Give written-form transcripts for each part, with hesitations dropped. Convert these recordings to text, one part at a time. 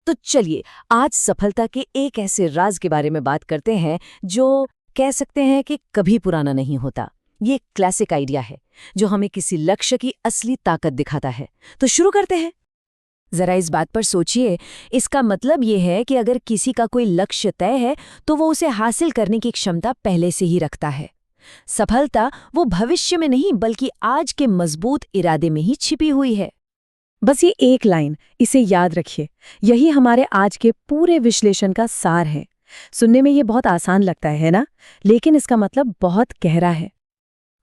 तो चलिए आज सफलता के एक ऐसे राज के बारे में बात करते हैं जो कह सकते हैं कि कभी पुराना नहीं होता। ये एक क्लासिक आइडिया है जो हमें किसी लक्ष्य की असली ताकत दिखाता है। तो शुरू करते हैं। जरा इस बात पर सोचिए, इसका मतलब ये है कि अगर किसी का कोई लक्ष्य तय है तो वो उसे हासिल करने की क्षमता पहले से ही रखता है। सफलता वो भविष्य में नहीं बल्कि आज के मजबूत इरादे में ही छिपी हुई है। बस ये एक लाइन, इसे याद रखिए, यही हमारे आज के पूरे विश्लेषण का सार है। सुनने में ये बहुत आसान लगता है ना, लेकिन इसका मतलब बहुत गहरा है।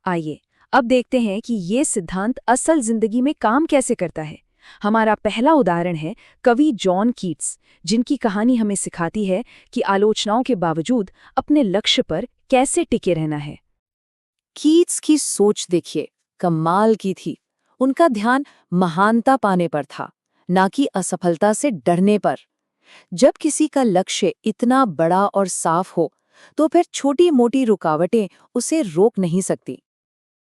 आइए अब देखते हैं कि ये सिद्धांत असल जिंदगी में काम कैसे करता है। हमारा पहला उदाहरण है कवि जॉन कीट्स, जिनकी कहानी हमें सिखाती है कि आलोचनाओं के बावजूद अपने लक्ष्य पर कैसे टिके रहना है। कीट्स की सोच देखिए, कमाल की थी। उनका ध्यान महानता पाने पर था, ना कि असफलता से डरने पर। जब किसी का लक्ष्य इतना बड़ा और साफ हो तो फिर छोटी-मोटी रुकावटें उसे रोक नहीं सकती।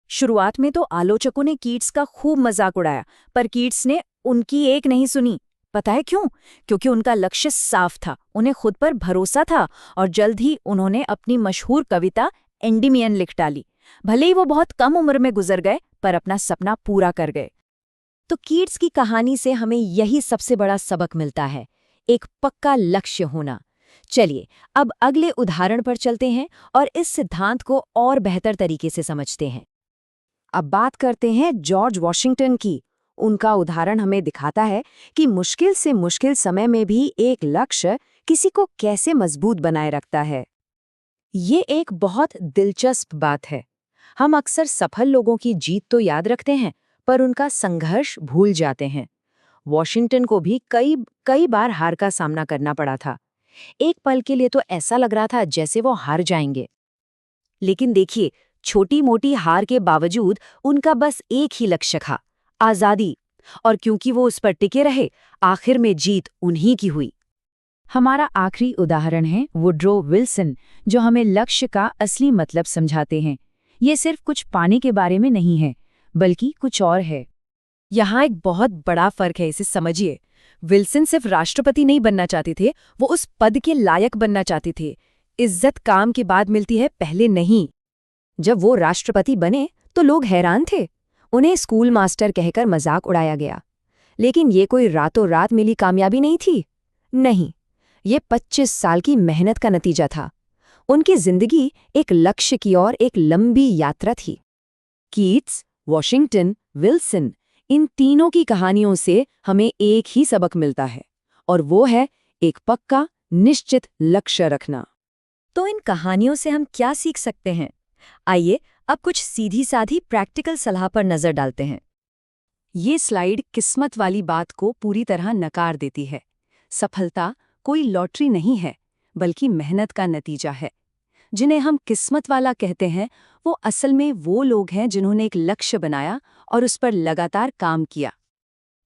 शुरुआत में तो आलोचकों ने कीट्स का खूब मजाक उड़ाया, पर कीट्स ने उनकी एक नहीं सुनी। पता है क्यों? क्योंकि उनका लक्ष्य साफ था, उन्हें खुद पर भरोसा था और जल्द ही उन्होंने अपनी मशहूर कविता एंडीमियन लिख डाली। भले ही वो बहुत कम उम्र में गुजर गए, पर अपना सपना पूरा कर गए। तो कीट्स की कहानी से हमें यही सबसे बड़ा सबक मिलता है, एक पक्का लक्ष्य होना। चलिए अब अगले उदाहरण पर चलते हैं और इस सिद्धांत को और बेहतर तरीके से समझते हैं। अब बात करते हैं जॉर्ज वॉशिंगटन की। उनका उदाहरण हमें दिखाता है कि मुश्किल से मुश्किल समय में भी एक लक्ष्य किसी को कैसे मजबूत बनाए रखता है। ये एक बहुत दिलचस्प बात है। हम अक्सर सफल लोगों की जीत तो याद रखते हैं, पर उनका संघर्ष भूल जाते हैं। वॉशिंगटन को भी कई बार हार का सामना करना पड़ा था। एक पल के लिए तो ऐसा लग रहा था जैसे वो हार जाएंगे। लेकिन देखिए, छोटी-मोटी हार के बावजूद उनका बस एक ही लक्ष्य था, आजादी। और क्योंकि वो उस पर टिके रहे, आखिर में जीत उन्हीं की हुई। हमारा आखिरी उदाहरण है वुड्रो विल्सन, जो हमें लक्ष्य का असली मतलब समझाते हैं। ये सिर्फ कुछ पाने के बारे में नहीं है, बल्कि कुछ और है। यहाँ एक बहुत बड़ा फर्क है, इसे समझिए। विल्सन सिर्फ राष्ट्रपति नहीं बनना चाहते थे, वो उस पद के लायक बनना चाहते थे। इज्जत काम के बाद मिलती है, पहले नहीं। जब वो राष्ट्रपति बने तो लोग हैरान थे। उन्हें स्कूल मास्टर कहकर मजाक उड़ाया गया। लेकिन ये कोई रातों रात मिली कामयाबी नहीं थी। नहीं, ये 25 साल की मेहनत का नतीजा था। उनकी जिंदगी एक लक्ष्य की ओर एक लंबी यात्रा थी। कीट्स, वॉशिंगटन, विल्सन, इन तीनों की कहानियों से हमें एक ही सबक मिलता है, और वो है एक पक्का, निश्चित लक्ष्य रखना। तो इन कहानियों से हम क्या सीख सकते हैं? आइए अब कुछ सीधी साधी प्रैक्टिकल सलाह पर नजर डालते हैं। ये स्लाइड किस्मत वाली बात को पूरी तरह नकार देती है। सफलता कोई लॉटरी नहीं है, बल्कि मेहनत का नतीजा है। जिन्हें हम किस्मत वाला कहते हैं, वो असल में वो लोग हैं जिन्होंने एक लक्ष्य बनाया और उस पर लगातार काम किया।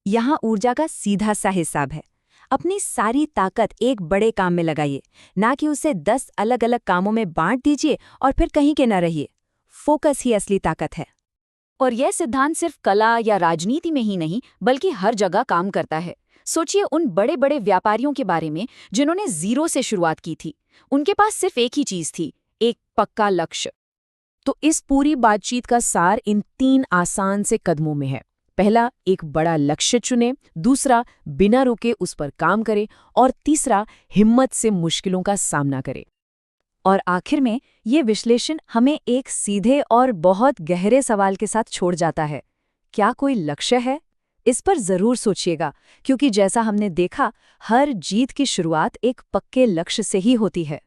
यहाँ ऊर्जा का सीधा सा हिसाब है। अपनी सारी ताकत एक बड़े काम में लगाइए, ना कि उसे 10 अलग अलग कामों में बांट दीजिए और फिर कहीं के न रहिए। फोकस ही असली ताकत है। और यह सिद्धांत सिर्फ कला या राजनीति में ही नहीं, बल्कि हर जगह काम करता है। सोचिए उन बड़े बड़े व्यापारियों के बारे में जिन्होंने जीरो से शुरुआत की थी। उनके पास सिर्फ एक ही चीज थी, एक पक्का लक्ष्य। तो इस पूरी बातचीत का सार इन 3 आसान से कदमों में है। पहला, एक बड़ा लक्ष्य चुनें। दूसरा, बिना रुके उस पर काम करें। और तीसरा, हिम्मत से मुश्किलों का सामना करें। और आखिर में ये विश्लेषण हमें एक सीधे और बहुत गहरे सवाल के साथ छोड़ जाता है। क्या कोई लक्ष्य है? इस पर जरूर सोचिएगा, क्योंकि जैसा हमने देखा, हर जीत की शुरुआत एक पक्के लक्ष्य से ही होती है।